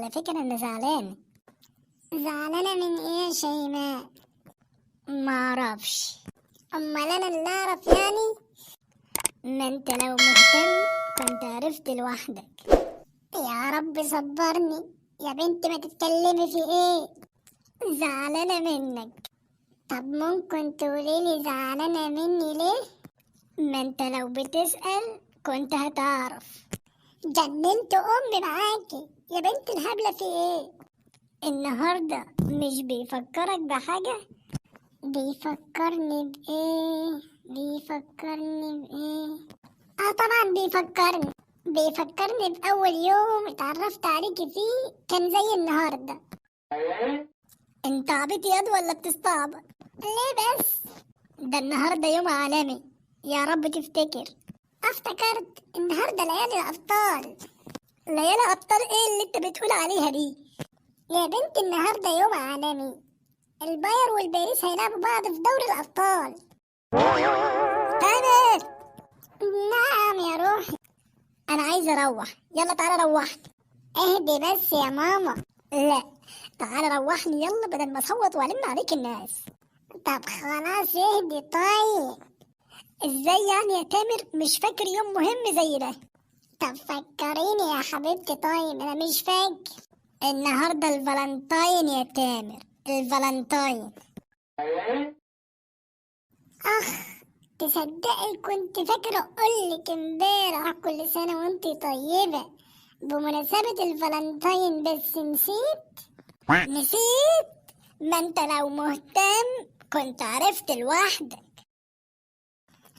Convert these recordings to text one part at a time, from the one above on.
على فكرة أنا زعلانة. زعلانة من ايه يا شيماء؟ معرفش. امال انا اللي اعرف يعني. ما انت لو مهتم كنت عرفت لوحدك. يا رب صبرني يا بنت، ما تتكلمي في ايه؟ زعلانة منك. طب ممكن تقوليلي زعلانة مني ليه؟ ما انت لو بتسأل كنت هتعرف. جننت امي معاكي يا بنت الهبلة، في ايه؟ النهاردة مش بيفكرك بحاجة؟ بيفكرني بايه؟ بيفكرني بايه؟ اه طبعا بيفكرني باول يوم اتعرفت عليكي فيه، كان زي النهارده. انت عبيط ياد ولا بتستعبط؟ ليه بس؟ ده النهاردة يوم عالمي، يا رب تفتكر. افتكرت النهارده ليالي الابطال. ليالي أبطال ايه اللي انت بتقول عليها دي؟ يا بنت النهارده يوم عالمي، الباير والباريس هيلعبوا بعض في دوري الابطال. تامر، نعم يا روحي. انا عايزة اروح، يلا تعالى روحني. اهدي بس يا ماما. لا، تعالى روحني يلا بدل ما اصوت والم عليك الناس. طب خلاص اهدي طيب. ازاي يعني يا تامر مش فاكر يوم مهم زي ده؟ طب فكريني يا حبيبتي، طيب انا مش فاكر. النهارده الفالنتاين يا تامر، الفالنتاين. اخ، تصدقي كنت فاكرة اقولك امبارح كل سنة وانتي طيبة بمناسبة الفالنتاين، بس نسيت. نسيت؟ ما انت لو مهتم كنت عرفت لوحدك.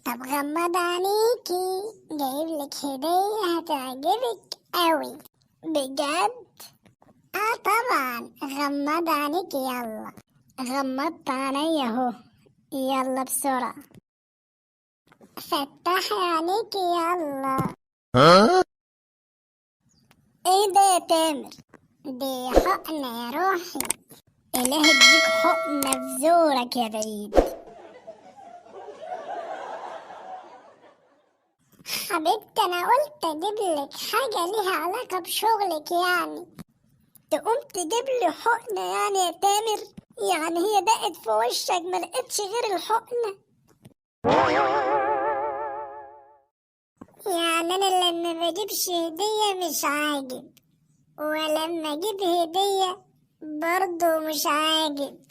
طب غمض عينيكي، جايبلك هدية هتعجبك قوي. بجد؟ اه طبعا، غمض عينيكي يلا. غمضت عينيا اهو، يلا بسرعة. فتحي عينيكي يلا. ايه ده يا تامر؟ دي حقنة يا روحي. اله اديك حقنة في زورك يا بعيد. حبيبتي انا قلت اجيبلك حاجة ليها علاقة بشغلك يعني. تقوم تجيب لي حقنة يعني يا تامر؟ يعني هي دقت في وشك ما لقيتش غير الحقنة؟ يعني انا لما بجيبش هدية مش عاجب، ولما اجيب هدية برضو مش عاجب.